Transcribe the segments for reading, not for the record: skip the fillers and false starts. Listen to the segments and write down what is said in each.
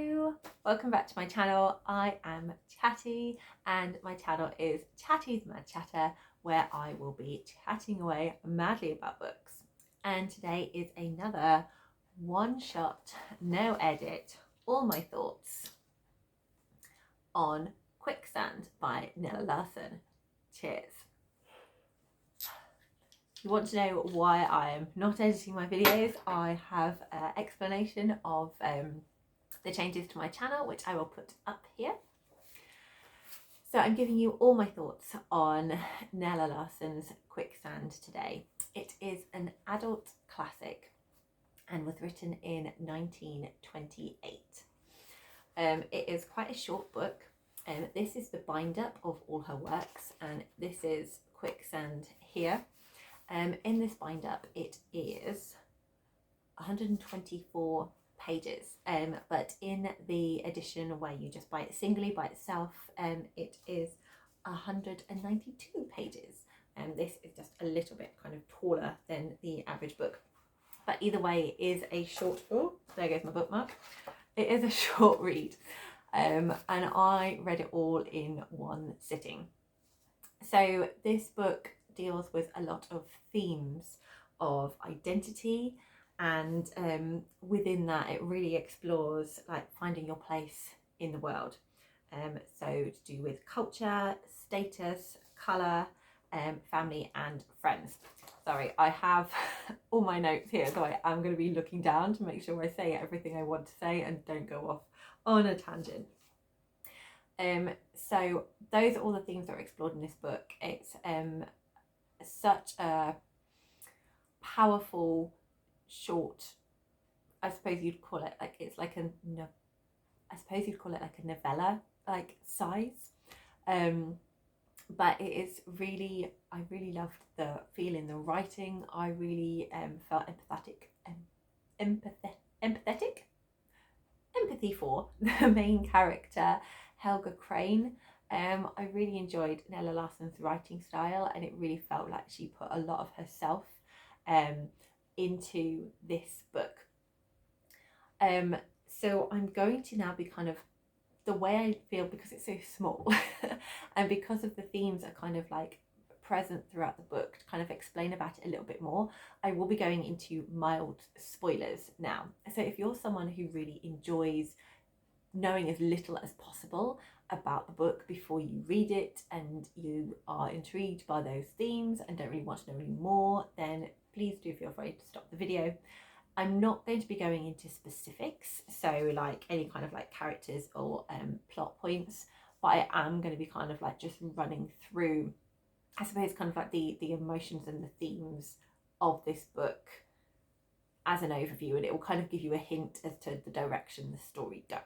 Hello, welcome back to my channel. I am Chattie and my channel is Chattie's Mad Chatter, where I will be chatting away madly about books. And today is another one shot, no edit, all my thoughts on Quicksand by Nella Larson. Cheers. If you want to know why I am not editing my videos, I have an explanation of the changes to my channel, which I will put up here. So I'm giving you all my thoughts on Nella Larson's Quicksand today. It is an adult classic and was written in 1928. It is quite a short book. This is the bind up of all her works, and this is Quicksand here. In this bind up, it is 124 pages, but in the edition where you just buy it singly by itself, it is 192 pages, and this is just a little bit kind of taller than the average book. But either way, it is a short, oh, there goes my bookmark. It is a short read, and I read it all in one sitting. So this book deals with a lot of themes of identity, and within that it really explores like finding your place in the world. So to do with culture, status, colour, family and friends. Sorry, I have all my notes here, so I am going to be looking down to make sure I say everything I want to say and don't go off on a tangent. So those are all the themes that are explored in this book. It's such a powerful short, I suppose you'd call it, like it's like a novella like size, but it is really, I really loved the feeling, the writing. I really felt empathy for the main character, Helga Crane. I really enjoyed Nella Larson's writing style, and it really felt like she put a lot of herself into this book. So I'm going to now be kind of the way I feel, because it's so small and because of the themes are kind of like present throughout the book, to kind of explain about it a little bit more. I will be going into mild spoilers now. So if you're someone who really enjoys knowing as little as possible about the book before you read it, and you are intrigued by those themes and don't really want to know any more, then please do feel free to stop the video. I'm not going to be going into specifics, so like any kind of like characters or plot points, but I am going to be kind of like just running through, I suppose, kind of like the emotions and the themes of this book as an overview, and it will kind of give you a hint as to the direction the story goes.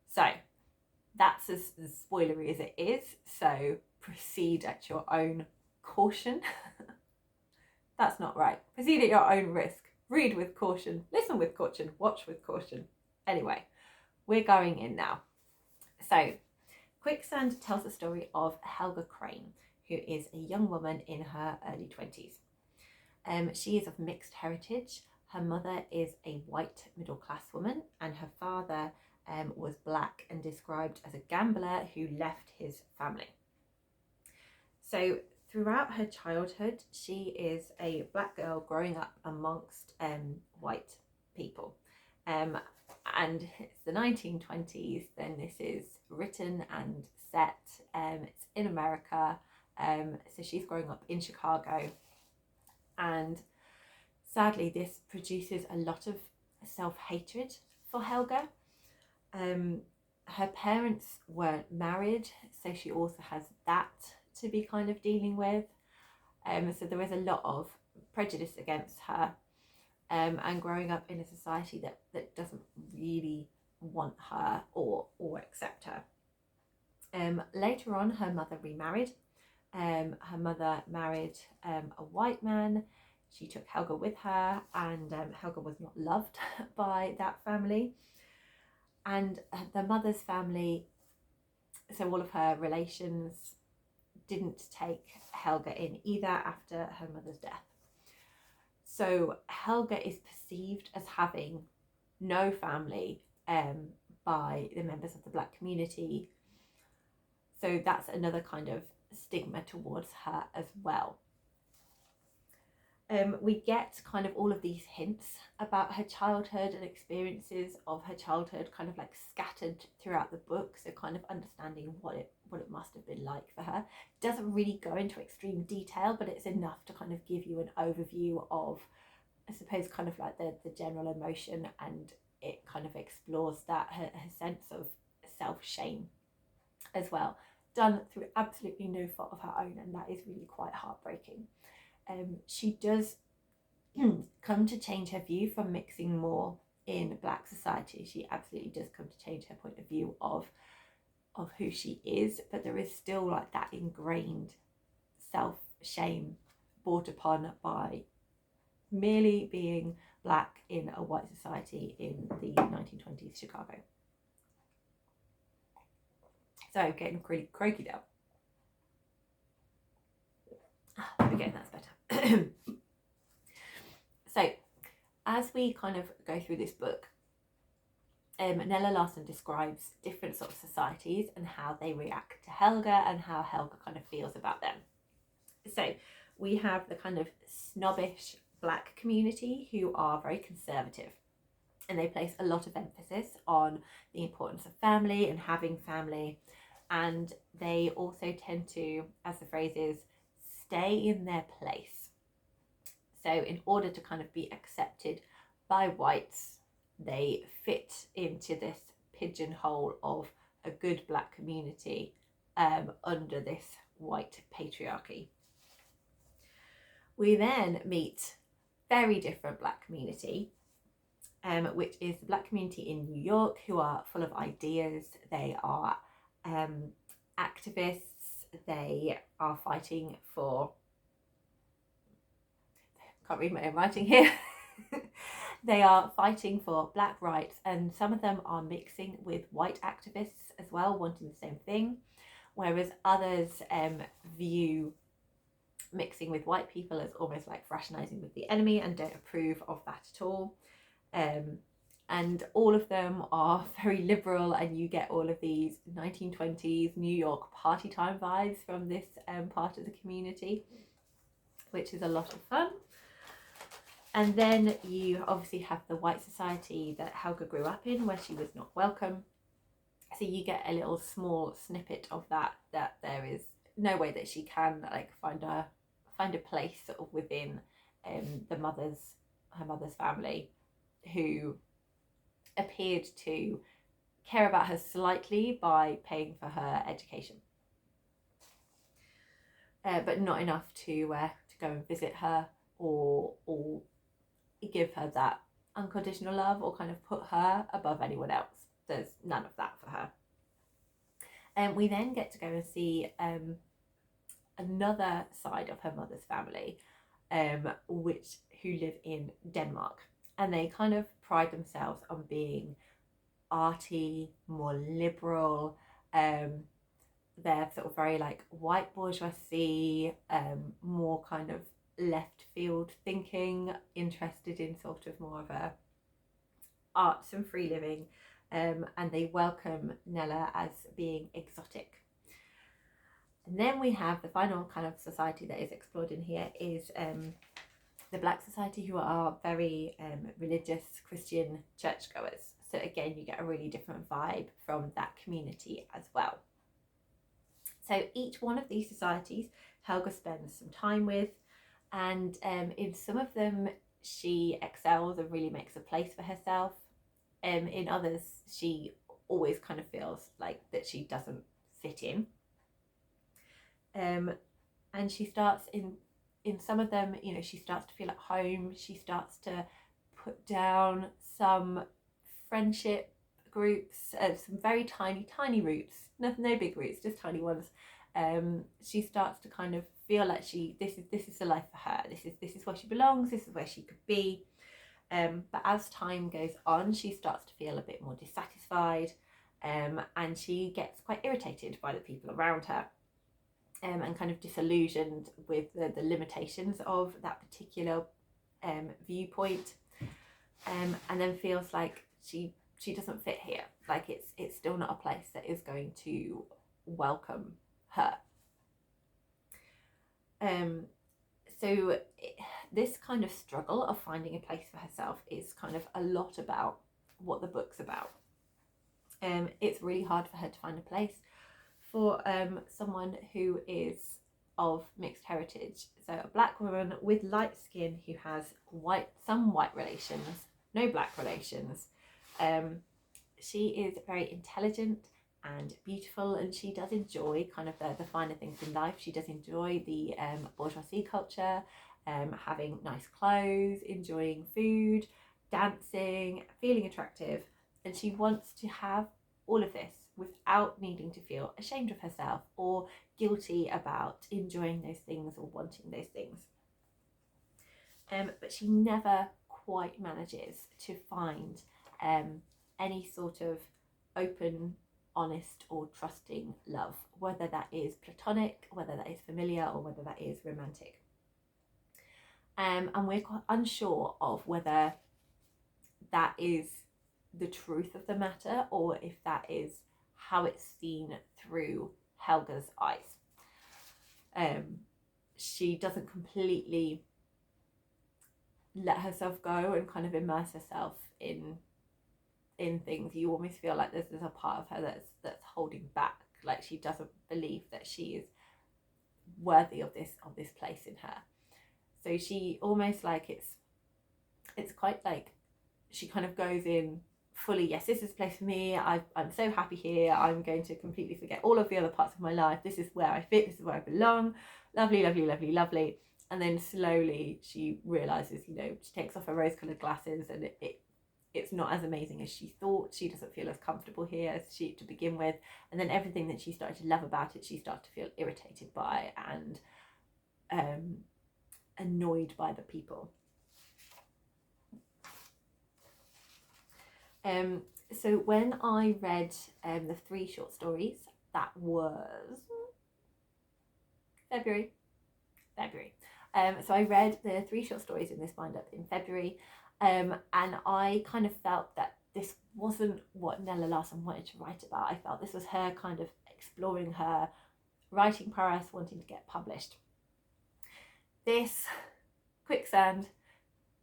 So that's as spoilery as it is, so proceed at your own caution. That's not right. Proceed at your own risk. Read with caution, listen with caution, watch with caution. Anyway, we're going in now. So Quicksand tells the story of Helga Crane, who is a young woman in her early 20s. She is of mixed heritage. Her mother is a white middle-class woman, and her father was black and described as a gambler who left his family. So throughout her childhood, she is a black girl growing up amongst white people. And it's the 1920s, then this is written and set. It's in America. So she's growing up in Chicago. And sadly, this produces a lot of self-hatred for Helga. Her parents weren't married, so she also has that to be kind of dealing with. So there is a lot of prejudice against her, and growing up in a society that doesn't really want her or accept her. Later on, her mother remarried. Her mother married a white man. She took Helga with her, and Helga was not loved by that family. And the mother's family, so all of her relations, didn't take Helga in either after her mother's death. So Helga is perceived as having no family by the members of the Black community. So that's another kind of stigma towards her as well. We get kind of all of these hints about her childhood and experiences of her childhood kind of like scattered throughout the book, so kind of understanding what it must have been like for her. It doesn't really go into extreme detail, but it's enough to kind of give you an overview of, I suppose, kind of like the general emotion, and it kind of explores that her sense of self-shame as well, done through absolutely no fault of her own, and that is really quite heartbreaking. She does come to change her view from mixing more in Black society. She absolutely does come to change her point of view of who she is, but there is still like that ingrained self-shame brought upon by merely being Black in a white society in the 1920s Chicago. So getting really croaky now. Again, that's better. So as we kind of go through this book, Nella Larson describes different sort of societies and how they react to Helga and how Helga kind of feels about them. So we have the kind of snobbish Black community who are very conservative, and they place a lot of emphasis on the importance of family and having family, and they also tend to, as the phrase is, stay in their place. So in order to kind of be accepted by whites, they fit into this pigeonhole of a good Black community under this white patriarchy. We then meet very different Black community, which is the Black community in New York, who are full of ideas. They are activists. They are fighting for, can't read my own writing here. They are fighting for Black rights, and some of them are mixing with white activists as well, wanting the same thing, whereas others view mixing with white people as almost like fraternizing with the enemy and don't approve of that at all. And all of them are very liberal, and you get all of these 1920s New York party time vibes from this part of the community, which is a lot of fun. And then you obviously have the white society that Helga grew up in, where she was not welcome. So you get a little small snippet of that there is no way that she can like find a place sort of within her mother's family, who appeared to care about her slightly by paying for her education, but not enough to go and visit her or give her that unconditional love or kind of put her above anyone else. There's none of that for her. And we then get to go and see another side of her mother's family, who live in Denmark, and they kind of pride themselves on being arty, more liberal. They're sort of very like white bourgeoisie, more kind of left field thinking, interested in sort of more of a arts and free living, and they welcome Nella as being exotic. And then we have the final kind of society that is explored in here is the Black society, who are very religious Christian churchgoers. So again, you get a really different vibe from that community as well. So each one of these societies Helga spends some time with, and in some of them she excels and really makes a place for herself. In others she always kind of feels like that she doesn't fit in. And she starts in some of them, you know, she starts to feel at home. She starts to put down some friendship groups, some very tiny roots, no big roots, just tiny ones. She starts to kind of feel like this is the life for her. This is where she belongs. This is where she could be. But as time goes on, she starts to feel a bit more dissatisfied, and she gets quite irritated by the people around her, and kind of disillusioned with the limitations of that particular viewpoint, and then feels like she doesn't fit here. Like it's still not a place that is going to welcome her. So this kind of struggle of finding a place for herself is kind of a lot about what the book's about. It's really hard for her to find a place. For someone who is of mixed heritage, so a black woman with light skin who has some white relations, no black relations. She is very intelligent and beautiful, and she does enjoy kind of the finer things in life. She does enjoy the bourgeoisie culture, having nice clothes, enjoying food, dancing, feeling attractive, and she wants to have all of this without needing to feel ashamed of herself or guilty about enjoying those things or wanting those things. But she never quite manages to find any sort of open, honest or trusting love, whether that is platonic, whether that is familiar, or whether that is romantic. And we're quite unsure of whether that is the truth of the matter or if that is how it's seen through Helga's eyes. She doesn't completely let herself go and kind of immerse herself in things. You almost feel like there's a part of her that's holding back, like she doesn't believe that she is worthy of this place in her. So she almost like it's quite like she kind of goes in fully, yes, this is a place for me, I'm so happy here, I'm going to completely forget all of the other parts of my life, this is where I fit, this is where I belong, lovely, lovely, lovely, lovely. And then slowly she realizes, she takes off her rose-colored glasses, and it's not as amazing as she thought. She doesn't feel as comfortable here as she to begin with, and then everything that she started to love about it, she started to feel irritated by and annoyed by the people. So when I read the 3 short stories, that was February. So I read the 3 short stories in this bind up in February, and I kind of felt that this wasn't what Nella Larson wanted to write about. I felt this was her kind of exploring her writing prowess, wanting to get published. This Quicksand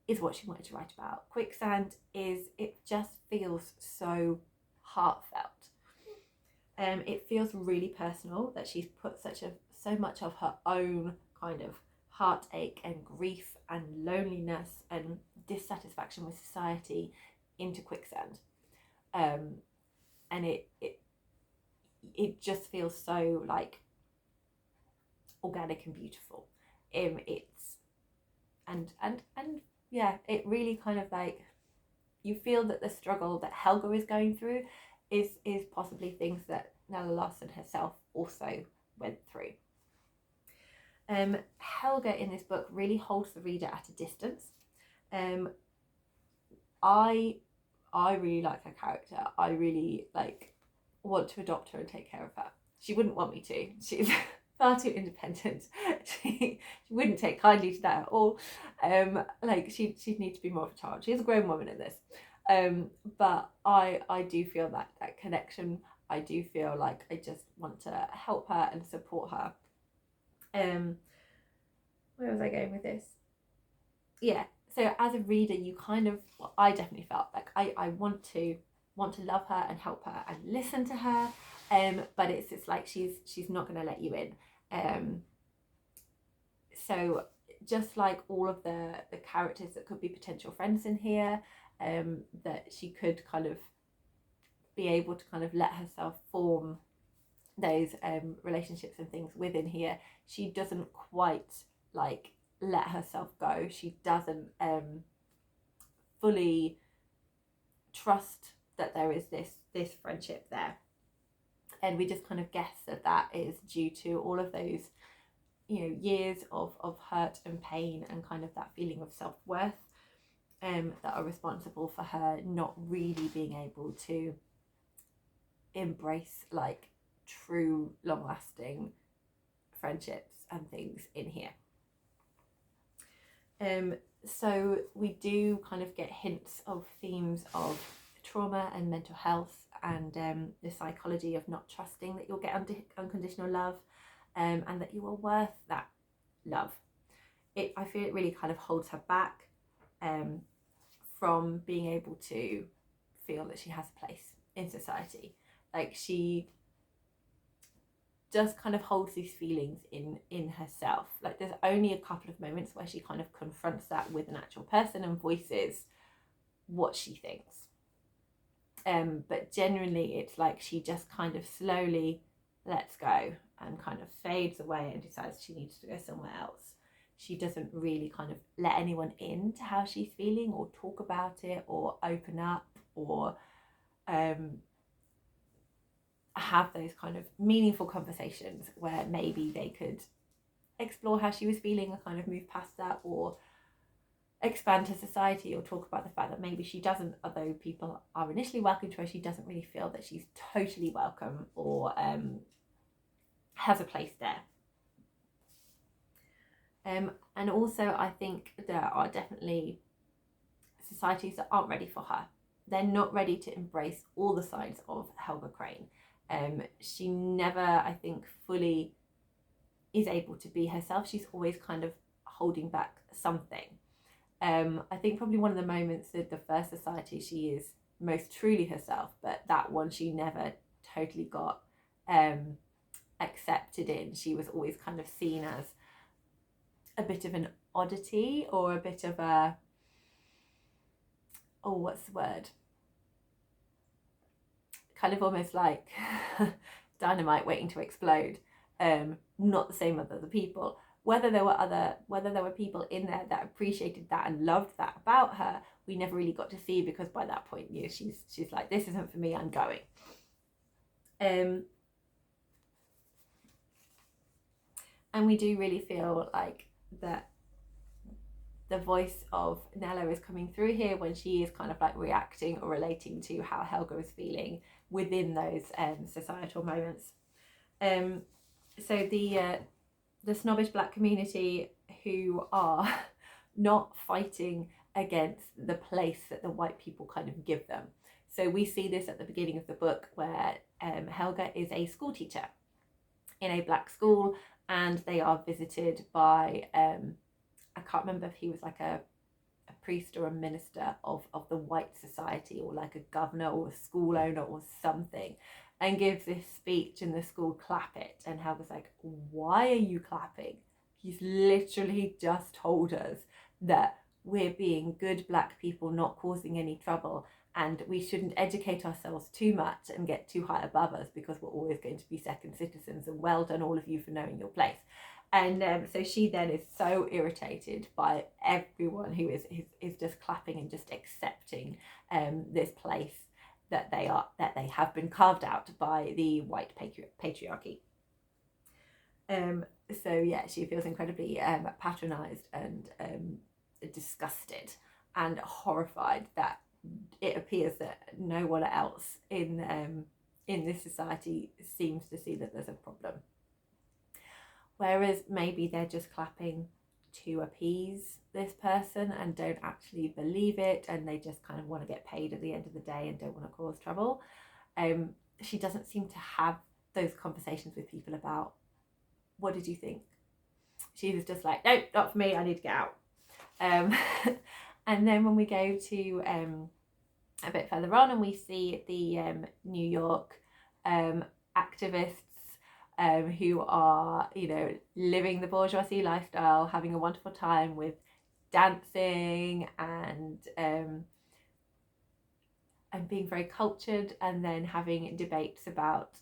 is what she wanted to write about. Quicksand it just feels so heartfelt. It feels really personal that she's put so much of her own kind of heartache and grief and loneliness and dissatisfaction with society into Quicksand. And it just feels so like organic and beautiful. Yeah, it really kind of like, you feel that the struggle that Helga is going through is possibly things that Nella Larson herself also went through. Helga in this book really holds the reader at a distance. I really like her character. I really want to adopt her and take care of her. She wouldn't want me to. She's far too independent. She wouldn't take kindly to that at all. She'd need to be more of a child. She's a grown woman in this. But I do feel that connection. I do feel like I just want to help her and support her. Where was I going with this? Yeah, so as a reader, you kind of, well, I definitely felt like I want to love her and help her and listen to her, but it's like she's not going to let you in. So just like all of the characters that could be potential friends in here, that she could kind of be able to kind of let herself form those relationships and things within here, she doesn't quite like let herself go. She doesn't fully trust that there is this friendship there, and we just kind of guess that is due to all of those years of hurt and pain and kind of that feeling of self-worth that are responsible for her not really being able to embrace like true long-lasting friendships and things in here. So we do kind of get hints of themes of trauma and mental health, and the psychology of not trusting that you'll get unconditional love, and that you are worth that love. I feel it really kind of holds her back from being able to feel that she has a place in society. Like, she just kind of holds these feelings in herself. Like, there's only a couple of moments where she kind of confronts that with an actual person and voices what she thinks. But generally it's like she just kind of slowly lets go and kind of fades away and decides she needs to go somewhere else. She doesn't really kind of let anyone in to how she's feeling, or talk about it, or open up, or have those kind of meaningful conversations where maybe they could explore how she was feeling and kind of move past that, or expand to society, or talk about the fact that maybe she doesn't, although people are initially welcome to her, she doesn't really feel that she's totally welcome or has a place there. And also I think there are definitely societies that aren't ready for her. They're not ready to embrace all the sides of Helga Crane. She never, I think, fully is able to be herself. She's always kind of holding back something. I think probably one of the moments that the first society she is most truly herself, but that one she never totally got accepted in. She was always kind of seen as a bit of an oddity, or a bit of a, oh, what's the word? Kind of almost like dynamite waiting to explode. Not the same as other people. Whether there were people in there that appreciated that and loved that about her, we never really got to see, because by that point, you know, she's like, this isn't for me, I'm going. And we do really feel like that the voice of Nella is coming through here when she is kind of like reacting or relating to how Helga is feeling within those societal moments. So the snobbish black community who are not fighting against the place that the white people kind of give them. So we see this at the beginning of the book, where Helga is a school teacher in a black school, and they are visited by I can't remember if he was like a priest or a minister of the white society, or like a governor or a school owner or something, and gives this speech, and the school clap it, and Helga's like, why are you clapping? He's literally just told us that we're being good black people, not causing any trouble, and we shouldn't educate ourselves too much and get too high above us, because we're always going to be second citizens, and well done all of you for knowing your place. And so she then is so irritated by everyone who is just clapping and just accepting this place that they have been carved out by the white patriarchy. So yeah, she feels incredibly patronized and disgusted and horrified that it appears that no one else in this society seems to see that there's a problem. Whereas maybe they're just clapping to appease this person and don't actually believe it, and they just kind of want to get paid at the end of the day and don't want to cause trouble. She doesn't seem to have those conversations with people about, what did you think? She was just like, no, not for me, I need to get out. And then when we go to a bit further on, and we see the New York activists who are, you know, living the bourgeoisie lifestyle, having a wonderful time with dancing and being very cultured, and then having debates about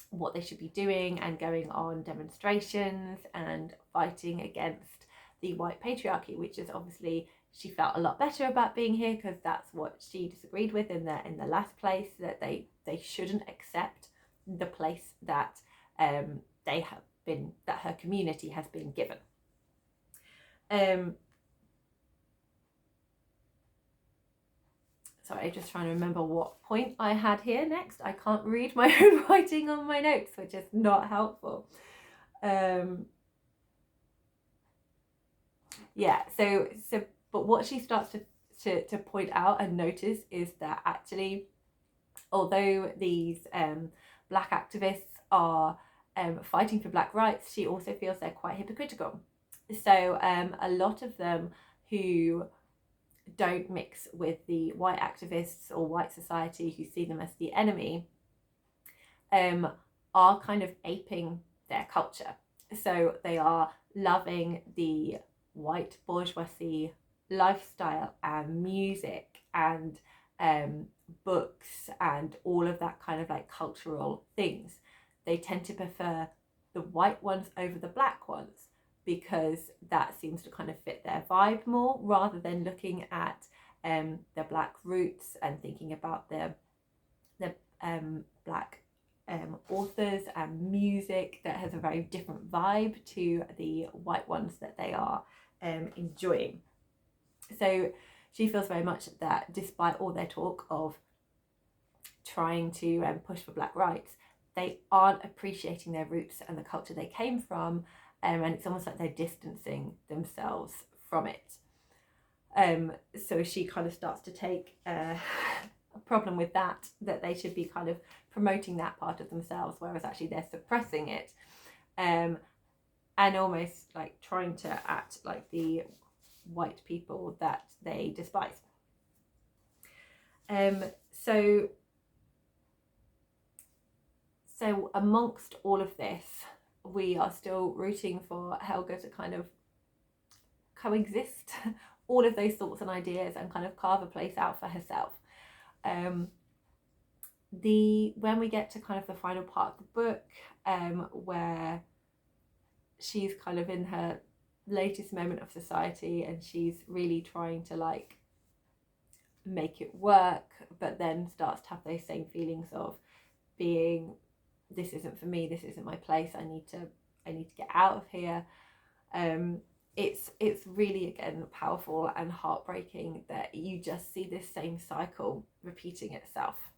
what they should be doing, and going on demonstrations and fighting against the white patriarchy, which is obviously, she felt a lot better about being here, because that's what she disagreed with in the last place, that they shouldn't accept the place that they have been, that her community has been given. Sorry, I'm just trying to remember what point I had here next. I can't read my own writing on my notes, which is not helpful. Yeah, so but what she starts to to point out and notice is that actually, although these black activists are fighting for black rights, she also feels they're quite hypocritical. So a lot of them who don't mix with the white activists or white society, who see them as the enemy, are kind of aping their culture. So they are loving the white bourgeoisie lifestyle and music and books and all of that kind of like cultural things. They tend to prefer the white ones over the black ones because that seems to kind of fit their vibe more, rather than looking at the black roots and thinking about the black authors and music that has a very different vibe to the white ones that they are enjoying. So she feels very much that despite all their talk of trying to push for black rights, they aren't appreciating their roots and the culture they came from, and it's almost like they're distancing themselves from it. So she kind of starts to take a problem with that they should be kind of promoting that part of themselves, whereas actually they're suppressing it, and almost like trying to act like the white people that they despise. So amongst all of this, we are still rooting for Helga to kind of coexist all of those thoughts and ideas and kind of carve a place out for herself. When we get to kind of the final part of the book, where she's kind of in her latest moment of society and she's really trying to like make it work, but then starts to have those same feelings of being, this isn't for me, this isn't my place, I need to get out of here. It's really, again, powerful and heartbreaking that you just see this same cycle repeating itself.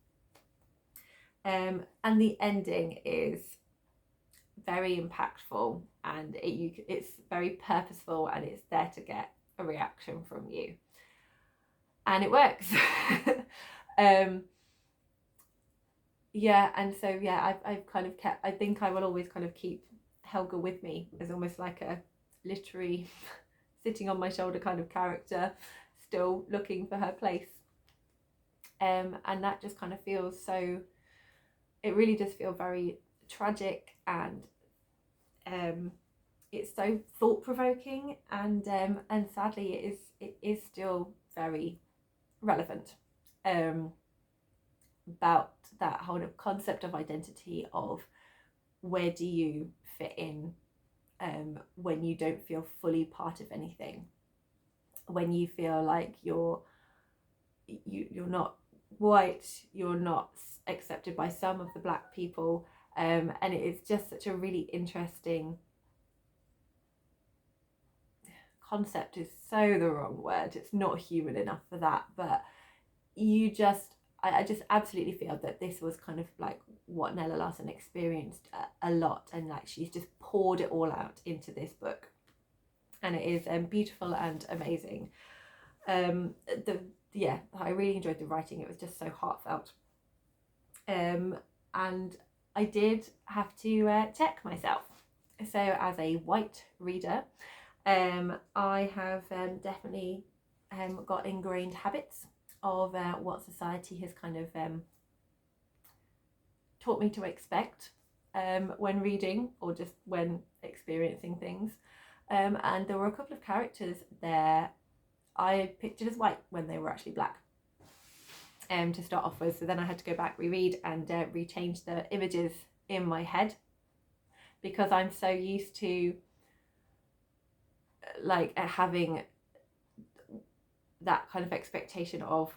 And the ending is very impactful, and it's very purposeful, and it's there to get a reaction from you, and it works. I've kind of kept, I think I will always kind of keep Helga with me as almost like a literary sitting on my shoulder kind of character, still looking for her place. And that just kind of feels so, it really does feel very tragic, and it's so thought-provoking, and sadly it is still very relevant about that whole concept of identity, of where do you fit in when you don't feel fully part of anything, when you feel like you're not white, you're not accepted by some of the black people, and it is just such a really interesting concept, is so the wrong word, it's not human enough for that, but I just absolutely feel that this was kind of like what Nella Larson experienced a lot, and like she's just poured it all out into this book, and it is beautiful and amazing. I really enjoyed the writing, it was just so heartfelt, and I did have to check myself. So as a white reader, I have definitely got ingrained habits of what society has kind of taught me to expect when reading or just when experiencing things. And there were a couple of characters there I pictured as white when they were actually black, to start off with. So then I had to go back, reread, and rechange the images in my head, because I'm so used to like having that kind of expectation of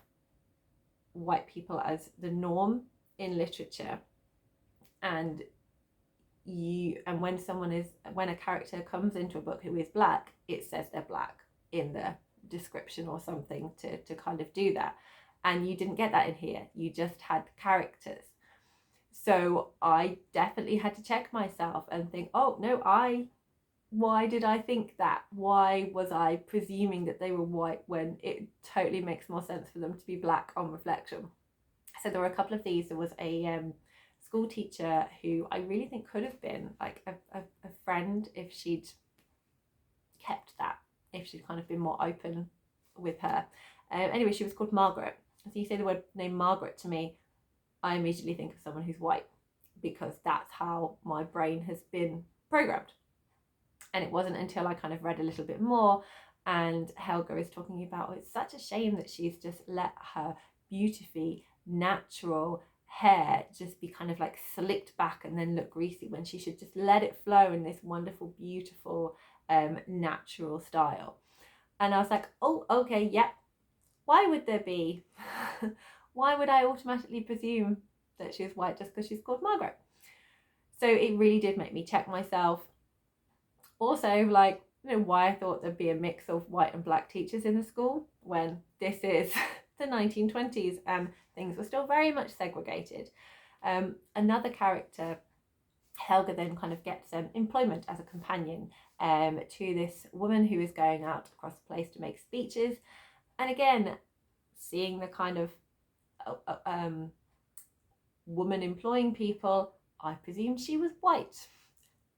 white people as the norm in literature, and when a character comes into a book who is black, it says they're black in the description or something to kind of do that, and you didn't get that in here, you just had characters. So I definitely had to check myself and think, oh no, I why did I think that? Why was I presuming that they were white when it totally makes more sense for them to be black on reflection? So there were a couple of these. There was a school teacher who I really think could have been like a friend if she'd kept that, if she'd kind of been more open with her. Anyway, she was called Margaret. So you say the word name Margaret to me, I immediately think of someone who's white, because that's how my brain has been programmed. And it wasn't until I kind of read a little bit more and Helga is talking about, oh, it's such a shame that she's just let her beautifully natural hair just be kind of like slicked back and then look greasy, when she should just let it flow in this wonderful, beautiful, natural style. And I was like, oh, okay, yep. Why would there be, why would I automatically presume that she's white just because she's called Margaret? So it really did make me check myself. Also, like, you know, why I thought there'd be a mix of white and black teachers in the school when this is the 1920s and things were still very much segregated. Another character, Helga, then kind of gets employment as a companion to this woman who is going out across the place to make speeches. And again, seeing the kind of woman employing people, I presumed she was white.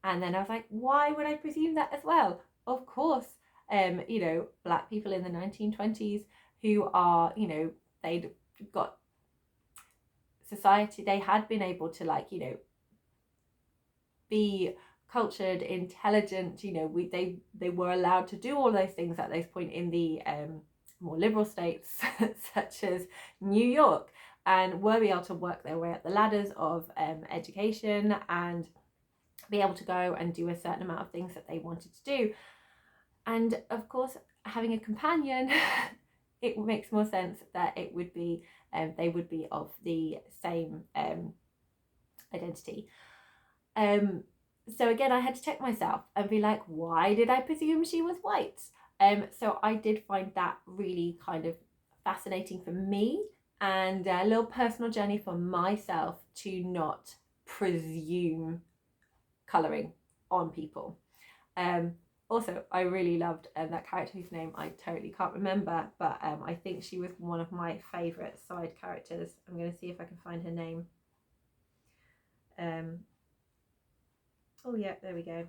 And then I was like, why would I presume that as well? Of course, you know, black people in the 1920s who are, you know, they'd got society, they had been able to, like, you know, be cultured, intelligent, you know, they were allowed to do all those things at this point in the more liberal states such as New York, and were able to work their way up the ladders of education and be able to go and do a certain amount of things that they wanted to do. And of course, having a companion, it makes more sense that it would be they would be of the same identity. So again, I had to check myself and be like, why did I presume she was white? So I did find that really kind of fascinating for me, and a little personal journey for myself to not presume colouring on people. Also, I really loved that character whose name I totally can't remember, but I think she was one of my favourite side characters. I'm going to see if I can find her name. Oh yeah, there we go.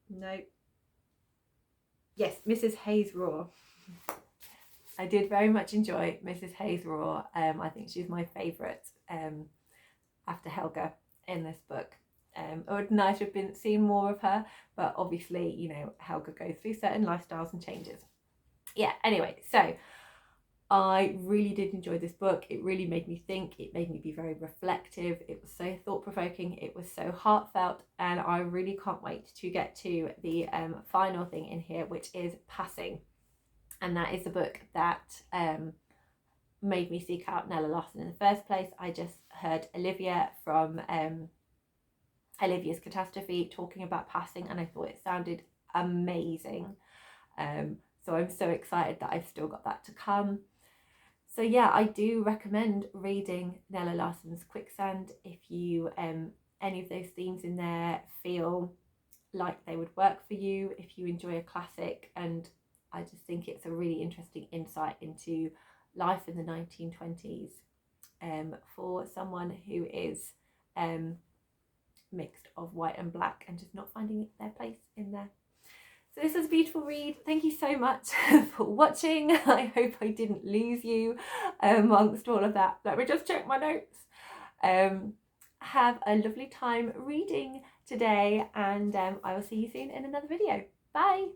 No. Yes, Mrs. Hayes Raw. I did very much enjoy Mrs. Hayes Raw. I think she's my favourite after Helga in this book. It would nice to have been seen more of her, but obviously, you know, Helga goes through certain lifestyles and changes. Yeah, anyway, so I really did enjoy this book. It really made me think. It made me be very reflective. It was so thought-provoking. It was so heartfelt, and I really can't wait to get to the final thing in here, which is Passing. And that is the book that made me seek out Nella Larson in the first place. I just heard Olivia from Olivia's Catastrophe talking about passing, and I thought it sounded amazing. So I'm so excited that I've still got that to come. So yeah, I do recommend reading Nella Larson's Quicksand if you any of those themes in there feel like they would work for you, if you enjoy a classic. And I just think it's a really interesting insight into life in the 1920s for someone who is mixed of white and black and just not finding their place in there. So this was a beautiful read. Thank you so much for watching. I hope I didn't lose you amongst all of that. Let me just check my notes. Have a lovely time reading today, and I will see you soon in another video. Bye.